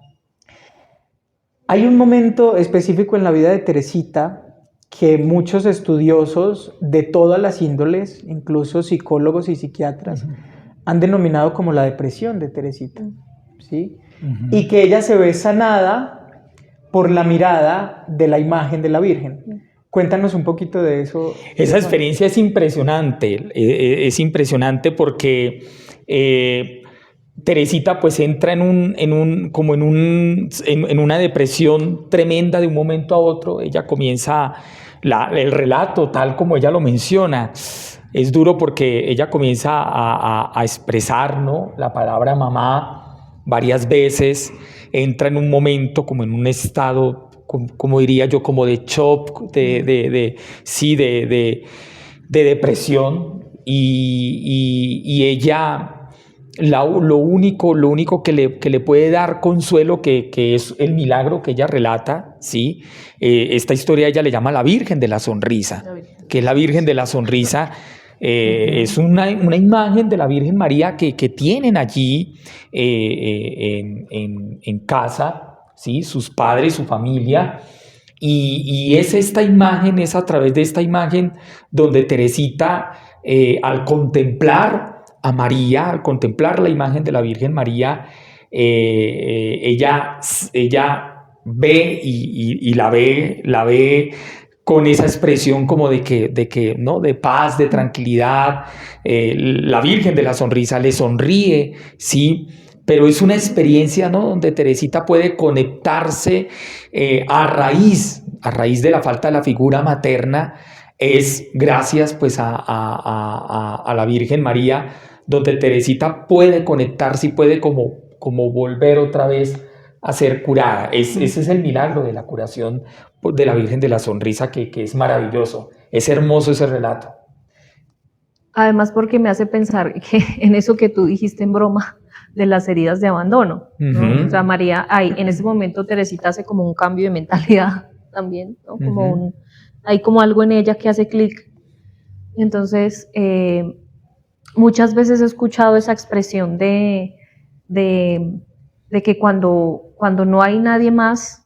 hay un momento específico en la vida de Teresita que muchos estudiosos de todas las índoles, incluso psicólogos y psiquiatras, han denominado como la depresión de Teresita, ¿sí? Y que ella se ve sanada por la mirada de la imagen de la Virgen. Cuéntanos un poquito de eso. Esa experiencia es impresionante porque Teresita pues entra en una depresión tremenda de un momento a otro. Ella comienza el relato tal como ella lo menciona. Es duro porque ella comienza a expresar, ¿no?, la palabra mamá varias veces. Entra en un momento como en un estado, como diría yo, como de shock, de depresión. Y ella... Lo único que le puede dar consuelo, que es el milagro que ella relata, ¿sí? Esta historia ella le llama la Virgen de la Sonrisa, que es la Virgen de la Sonrisa. Es una imagen de la Virgen María que tienen allí en casa, ¿sí?, sus padres, su familia. Y es esta imagen, es a través de esta imagen donde Teresita, al contemplar a María, al contemplar la imagen de la Virgen María, ella ve y la ve con esa expresión como de que ¿no?, de paz, de tranquilidad. La Virgen de la Sonrisa le sonríe, ¿sí? Pero es una experiencia, ¿no?, donde Teresita puede conectarse a raíz de la falta de la figura materna. Es gracias pues a la Virgen María, donde Teresita puede conectarse y puede como volver otra vez a ser curada. Ese es el milagro de la curación de la Virgen de la Sonrisa, que es maravilloso. Es hermoso ese relato. Además, porque me hace pensar que en eso que tú dijiste en broma de las heridas de abandono, ¿no? O sea, María, en ese momento Teresita hace como un cambio de mentalidad también, ¿no? Como hay como algo en ella que hace clic. Entonces, muchas veces he escuchado esa expresión de que cuando no hay nadie más,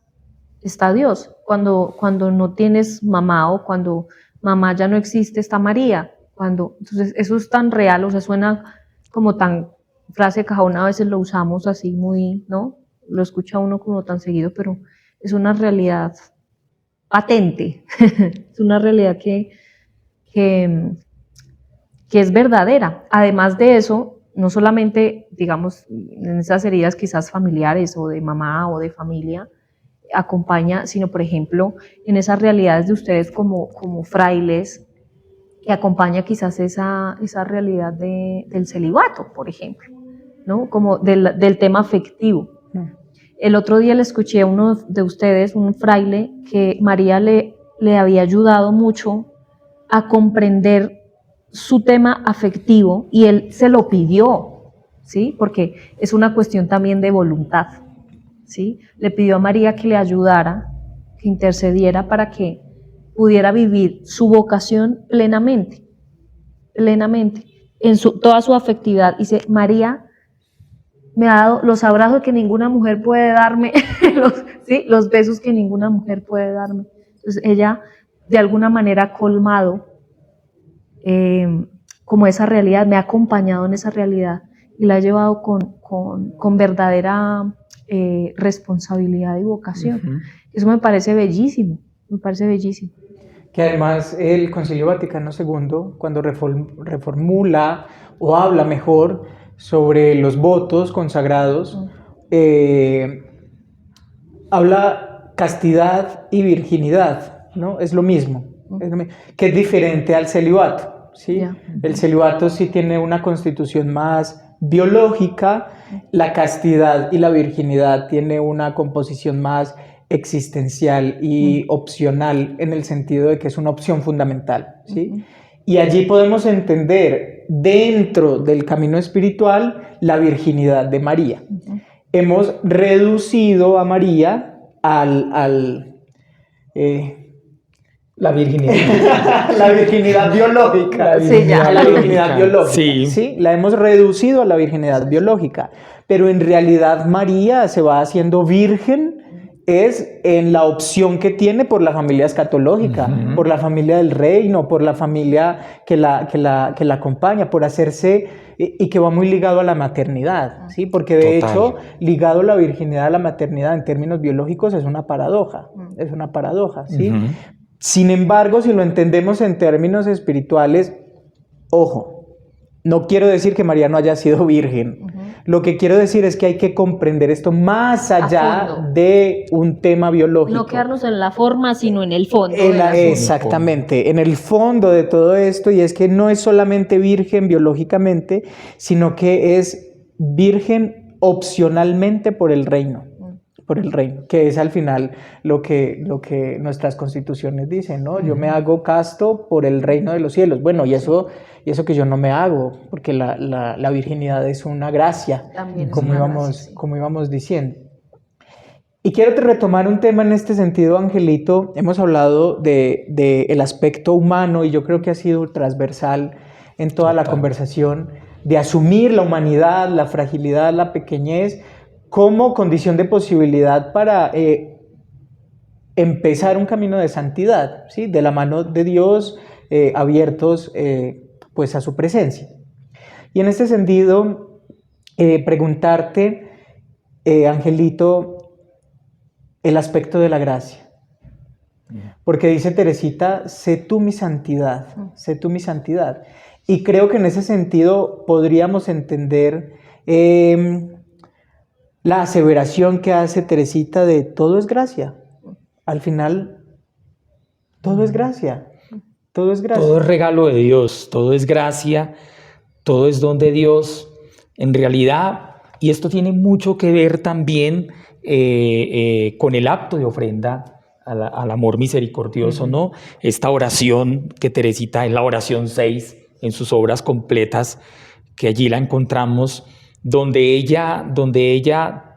está Dios. Cuando no tienes mamá, o cuando mamá ya no existe, está María. Entonces, eso es tan real, o sea, suena como tan frase cajona, a veces lo usamos así muy, ¿no? Lo escucha uno como tan seguido, pero es una realidad patente. Es una realidad que es verdadera. Además de eso, no solamente, digamos, en esas heridas quizás familiares o de mamá o de familia, acompaña, sino, por ejemplo, en esas realidades de ustedes como frailes, que acompaña quizás esa realidad del celibato, por ejemplo, ¿no? Como del tema afectivo. El otro día le escuché a uno de ustedes, un fraile, que María le había ayudado mucho a comprender su tema afectivo, y él se lo pidió, ¿sí? Porque es una cuestión también de voluntad, ¿sí? Le pidió a María que le ayudara, que intercediera para que pudiera vivir su vocación plenamente, en toda su afectividad. Dice, María me ha dado los abrazos que ninguna mujer puede darme, los besos que ninguna mujer puede darme. Entonces ella de alguna manera ha colmado como esa realidad, me ha acompañado en esa realidad y la ha llevado con verdadera responsabilidad y vocación. Eso me parece bellísimo, Que además el Concilio Vaticano II, cuando reformula o habla mejor sobre los votos consagrados, habla castidad y virginidad, ¿no? Es lo mismo, que es diferente al celibato, ¿sí? El celibato sí tiene una constitución más biológica, la castidad y la virginidad tiene una composición más existencial y opcional, en el sentido de que es una opción fundamental, ¿sí? Y allí podemos entender dentro del camino espiritual la virginidad de María. Hemos reducido a María la virginidad. La virginidad biológica. La virginidad biológica. Sí. Sí, la hemos reducido a la virginidad biológica. Pero en realidad María se va haciendo virgen es en la opción que tiene por la familia escatológica, por la familia del reino, por la familia que la acompaña, por hacerse y que va muy ligado a la maternidad, ¿sí? Porque de hecho, ligado la virginidad a la maternidad en términos biológicos es una paradoja, ¿sí? Sin embargo, si lo entendemos en términos espirituales, ojo, no quiero decir que María no haya sido virgen. Lo que quiero decir es que hay que comprender esto más allá de un tema biológico. No quedarnos en la forma, sino en el fondo. Exactamente, en el fondo de todo esto, y es que no es solamente virgen biológicamente, sino que es virgen opcionalmente por el reino. Que es al final lo que nuestras constituciones dicen, ¿no? Yo me hago casto por el reino de los cielos. Bueno, y eso que yo no me hago, porque la virginidad es una gracia, como íbamos diciendo. Y quiero retomar un tema en este sentido, Angelito. Hemos hablado de el aspecto humano, y yo creo que ha sido transversal en toda la conversación, de asumir la humanidad, la fragilidad, la pequeñez, como condición de posibilidad para empezar un camino de santidad, ¿sí? De la mano de Dios, abiertos pues a su presencia. Y en este sentido, preguntarte, Angelito, el aspecto de la gracia. Porque dice Teresita, sé tú mi santidad, sé tú mi santidad. Y creo que en ese sentido podríamos entender la aseveración que hace Teresita de todo es gracia. Al final, todo es gracia. Todo es gracia. Todo es regalo de Dios, todo es gracia, todo es don de Dios. En realidad, y esto tiene mucho que ver también con el acto de ofrenda al amor misericordioso, ¿no? Esta oración que Teresita es la oración 6 en sus obras completas, que allí la encontramos, donde ella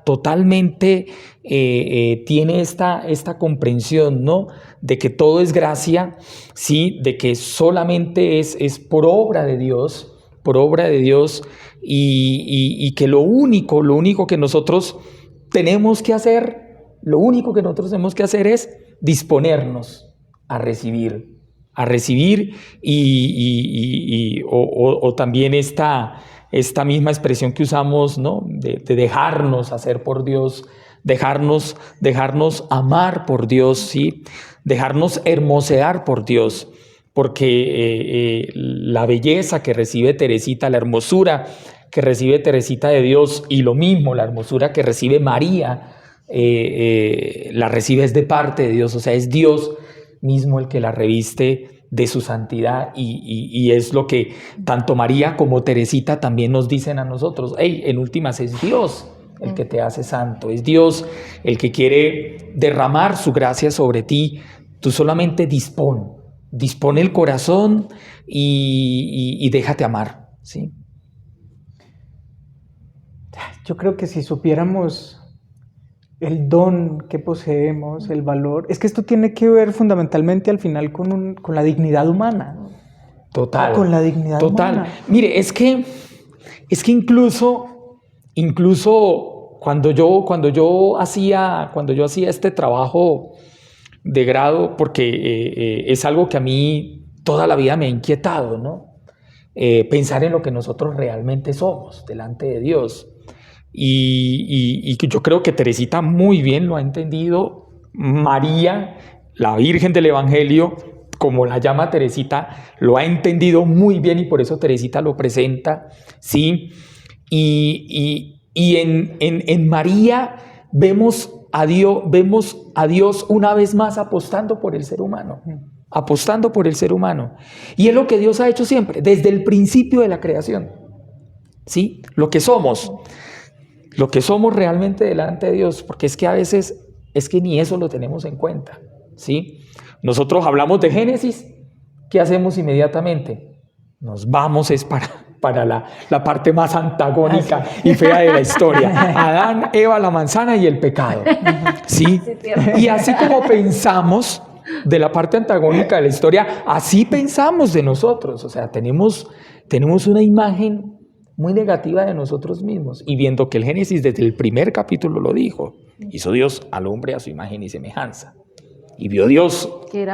totalmente tiene esta comprensión, ¿no? De que todo es gracia, ¿sí? De que solamente es por obra de Dios, y que lo único que nosotros tenemos que hacer, es disponernos a recibir o también esta misma expresión que usamos, ¿no? De dejarnos hacer por Dios, dejarnos amar por Dios, ¿sí? Dejarnos hermosear por Dios, porque la belleza que recibe Teresita, la hermosura que recibe Teresita de Dios, y lo mismo la hermosura que recibe María, la recibe es de parte de Dios, o sea, es Dios mismo el que la reviste de su santidad, y es lo que tanto María como Teresita también nos dicen a nosotros. Hey, en últimas es Dios el que te hace santo, es Dios el que quiere derramar su gracia sobre ti. Tú solamente dispone el corazón y déjate amar, ¿sí? Yo creo que si supiéramos el don que poseemos, el valor, es que esto tiene que ver fundamentalmente al final con la dignidad humana. Total. Con la dignidad humana. Mire, es que incluso cuando yo hacía este trabajo de grado, porque es algo que a mí toda la vida me ha inquietado, ¿no? Pensar en lo que nosotros realmente somos delante de Dios. Y yo creo que Teresita muy bien lo ha entendido. María, la Virgen del Evangelio, como la llama Teresita, lo ha entendido muy bien, y por eso Teresita lo presenta, ¿sí? Y en María vemos a Dios una vez más apostando por el ser humano. Y es lo que Dios ha hecho siempre, desde el principio de la creación, ¿sí? Lo que somos realmente delante de Dios, porque es que a veces es que ni eso lo tenemos en cuenta, ¿sí? Nosotros hablamos de Génesis, ¿qué hacemos inmediatamente? Nos vamos para la parte más antagónica y fea de la historia. Adán, Eva, la manzana y el pecado, ¿sí? Y así como pensamos de la parte antagónica de la historia, así pensamos de nosotros. O sea, tenemos una imagen muy negativa de nosotros mismos, y viendo que el Génesis desde el primer capítulo lo dijo: hizo Dios al hombre a su imagen y semejanza, y vio Dios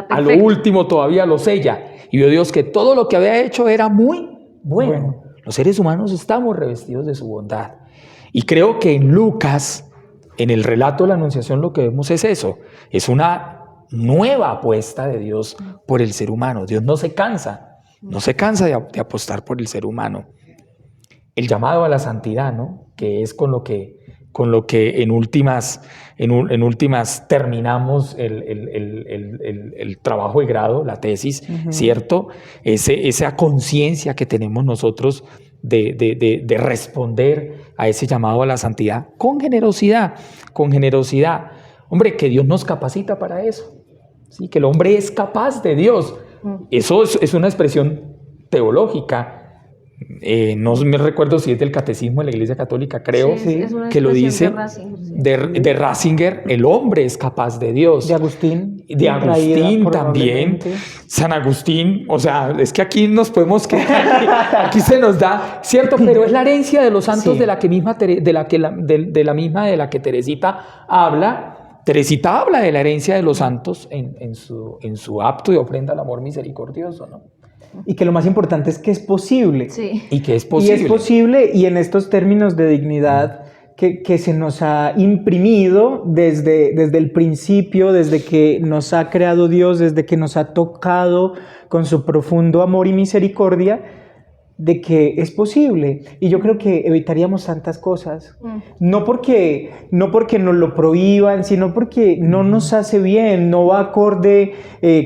a lo último todavía lo sella, y vio Dios que todo lo que había hecho era muy bueno. Los seres humanos estamos revestidos de su bondad. Y creo que en Lucas, en el relato de la Anunciación, lo que vemos es eso. Es una nueva apuesta de Dios por el ser humano. Dios no se cansa de apostar por el ser humano. El llamado a la santidad, ¿no? Que es con lo que en últimas terminamos el trabajo de grado, la tesis, ¿cierto? Esa conciencia que tenemos nosotros de responder a ese llamado a la santidad con generosidad. Hombre, que Dios nos capacita para eso, ¿sí? Que el hombre es capaz de Dios. Eso es una expresión teológica. No me recuerdo si es del Catecismo de la Iglesia Católica, creo, que lo dice de Ratzinger, el hombre es capaz de Dios. De Agustín también, San Agustín, o sea, es que aquí nos podemos quedar, aquí se nos da, cierto, pero es la herencia de los santos, sí, de la que Teresita habla. Teresita habla de la herencia de los santos en su acto de ofrenda al amor misericordioso, ¿no? Y que lo más importante es que es posible. Sí. Y que es posible. Y es posible, y en estos términos de dignidad que se nos ha imprimido desde el principio, desde que nos ha creado Dios, desde que nos ha tocado con su profundo amor y misericordia, de que es posible. Y yo creo que evitaríamos tantas cosas. No porque nos lo prohíban, sino porque no nos hace bien, no va acorde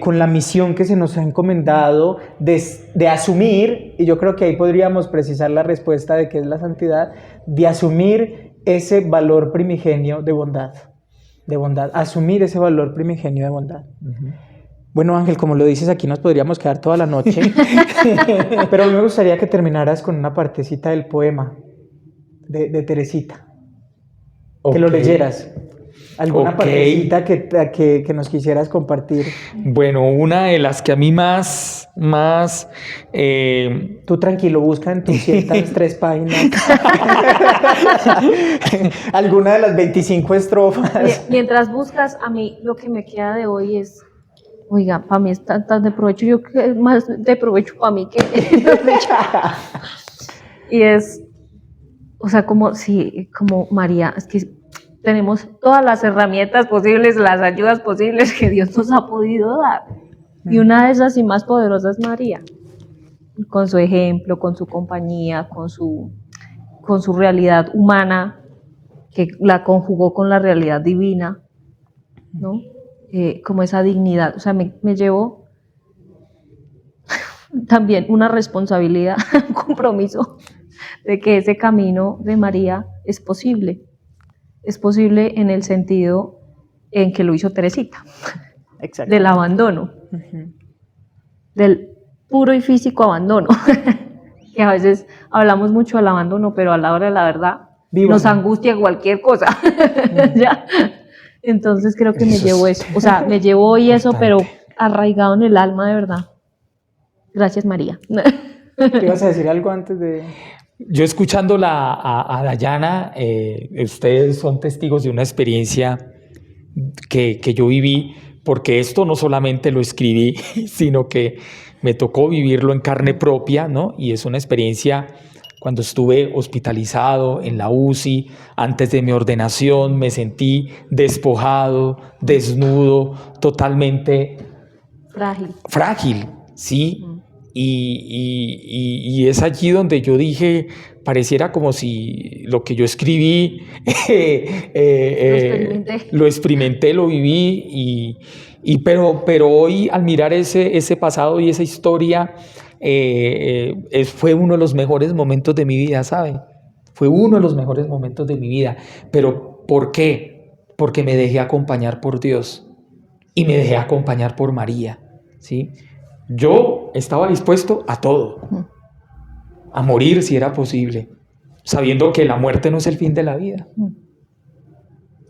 con la misión que se nos ha encomendado de asumir, y yo creo que ahí podríamos precisar la respuesta de qué es la santidad, de asumir ese valor primigenio de bondad, asumir ese valor primigenio de bondad. Bueno, Ángel, como lo dices, aquí nos podríamos quedar toda la noche, pero a mí me gustaría que terminaras con una partecita del poema de Teresita, que lo leyeras. ¿Alguna partecita que nos quisieras compartir? Bueno, una de las que a mí más Tú tranquilo, busca en tus 103 páginas alguna de las 25 estrofas. Mientras buscas, a mí lo que me queda de hoy es, oiga, para mí es tan de provecho, yo creo que es más de provecho para mí que y es, o sea, como María, es que tenemos todas las herramientas posibles, las ayudas posibles que Dios nos ha podido dar, y una de esas y más poderosa es María, con su ejemplo, con su compañía, con su realidad humana, que la conjugó con la realidad divina, ¿no? Como esa dignidad, o sea, me llevo también una responsabilidad, un compromiso de que ese camino de María es posible en el sentido en que lo hizo Teresita. Exacto. Del abandono, del puro y físico abandono, que a veces hablamos mucho del abandono, pero a la hora de la verdad nos angustia cualquier cosa. ¿Ya? Entonces creo que me llevo eso, o sea, me llevo hoy eso, pero arraigado en el alma de verdad. Gracias, María. ¿Te ibas a decir algo antes de...? Yo escuchándola a Dayana, ustedes son testigos de una experiencia que yo viví, porque esto no solamente lo escribí, sino que me tocó vivirlo en carne propia, ¿no? Y es una experiencia cuando estuve hospitalizado en la UCI, antes de mi ordenación, me sentí despojado, desnudo, totalmente frágil, ¿sí? Y es allí donde yo dije, pareciera como si lo que yo escribí, lo experimenté, lo viví, pero hoy al mirar ese pasado y esa historia, fue uno de los mejores momentos de mi vida, ¿saben? Fue uno de los mejores momentos de mi vida. ¿Pero por qué? Porque me dejé acompañar por Dios y me dejé acompañar por María, ¿sí? Yo estaba dispuesto a todo, a morir si era posible, sabiendo que la muerte no es el fin de la vida.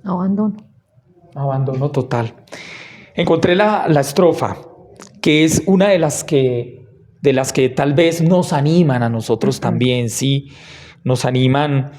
Abandono total. Encontré la estrofa, que es una de las que tal vez nos animan a nosotros también, ¿sí? nos animan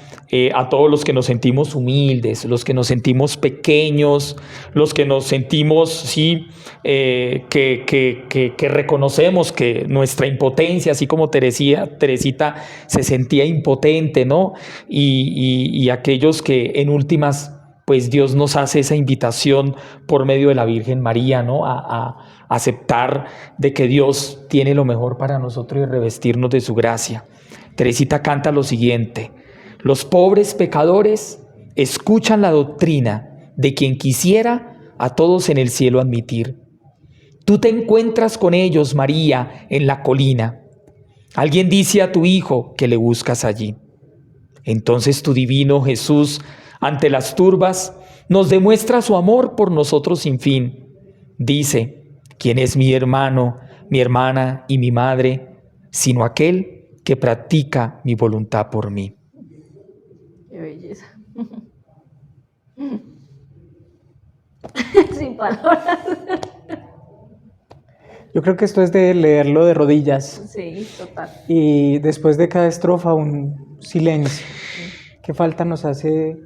a todos los que nos sentimos humildes, los que nos sentimos pequeños, los que nos sentimos, sí, que reconocemos que nuestra impotencia, así como Teresita se sentía impotente, ¿no? Y aquellos que en últimas, pues Dios nos hace esa invitación por medio de la Virgen María, ¿no? A aceptar de que Dios tiene lo mejor para nosotros y revestirnos de su gracia. Teresita canta lo siguiente: los pobres pecadores escuchan la doctrina de quien quisiera a todos en el cielo admitir. Tú te encuentras con ellos, María, en la colina. Alguien dice a tu hijo que le buscas allí. Entonces tu divino Jesús, ante las turbas, nos demuestra su amor por nosotros sin fin. Dice: ¿quién es mi hermano, mi hermana y mi madre, sino aquel que practica mi voluntad por mí? Qué belleza. Sin palabras. Yo creo que esto es de leerlo de rodillas. Sí, total. Y después de cada estrofa un silencio. ¿Qué falta nos hace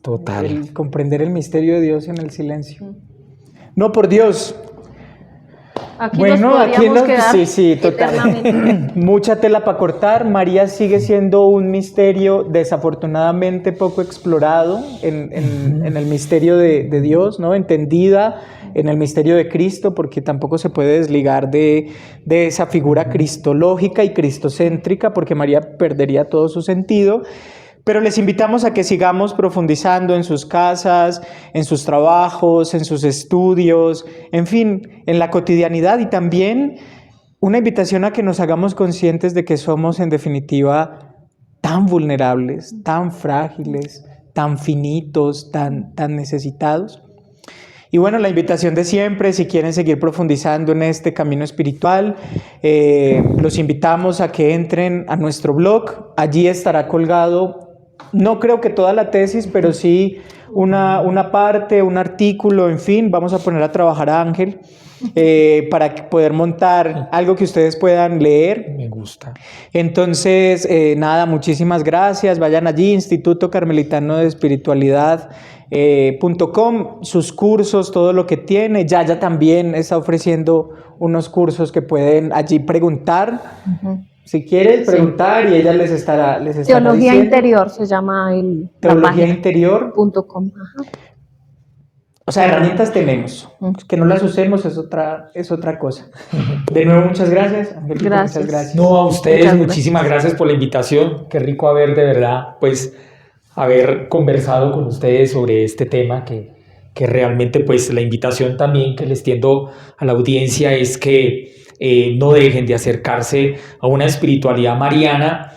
Total. el comprender el misterio de Dios en el silencio? No, por Dios. Aquí Bueno, nos aquí podríamos quedar sí, total. eternamente. Mucha tela para cortar. María sigue siendo un misterio desafortunadamente poco explorado en el misterio de Dios, ¿no? Entendida en el misterio de Cristo, porque tampoco se puede desligar de esa figura cristológica y cristocéntrica, porque María perdería todo su sentido. Pero les invitamos a que sigamos profundizando en sus casas, en sus trabajos, en sus estudios, en fin, en la cotidianidad, y también una invitación a que nos hagamos conscientes de que somos en definitiva tan vulnerables, tan frágiles, tan finitos, tan necesitados. Y bueno, la invitación de siempre, si quieren seguir profundizando en este camino espiritual, los invitamos a que entren a nuestro blog. Allí estará colgado, no creo que toda la tesis, pero sí una parte, un artículo, en fin, vamos a poner a trabajar a Ángel para poder montar algo que ustedes puedan leer. Me gusta. Entonces, nada, muchísimas gracias. Vayan allí, Instituto Carmelitano de Espiritualidad .com, sus cursos, todo lo que tiene. Yaya también está ofreciendo unos cursos que pueden allí preguntar. Si quieres preguntar, y ella les estará Teología diciendo. Interior se llama el Teología Interior. .com. Ajá. O sea, herramientas tenemos. Que no las usemos es otra cosa. De nuevo, muchas gracias, Angelito. Gracias. Muchas gracias. No, a ustedes Muchas gracias. muchísimas gracias por la invitación. Qué rico haber de verdad, pues, haber conversado con ustedes sobre este tema que realmente, pues, la invitación también que les tiendo a la audiencia es que no dejen de acercarse a una espiritualidad mariana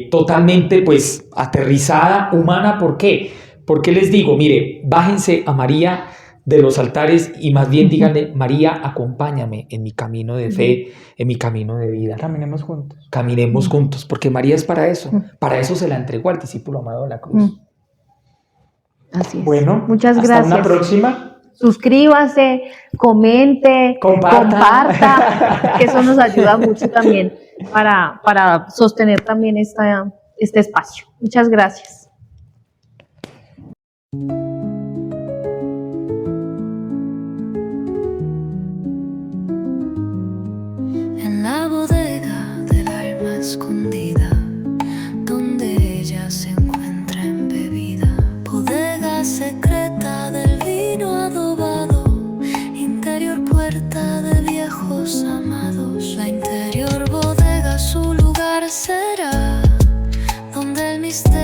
totalmente, pues, aterrizada, humana. ¿Por qué? Porque les digo, mire, bájense a María de los altares y más bien díganle: María, acompáñame en mi camino de fe, en mi camino de vida. Caminemos juntos. Caminemos juntos, porque María es para eso se la entregó al discípulo amado de la cruz. Así es. Bueno, muchas hasta gracias. una próxima. Suscríbase, comente, comparta, que eso nos ayuda mucho también para sostener también este espacio. Muchas gracias. En la bodega del alma escondida, donde ella se encuentra embebida, bodega secreta del vino adobado, interior puerta de viejos amados. La interior bodega su lugar será, donde el misterio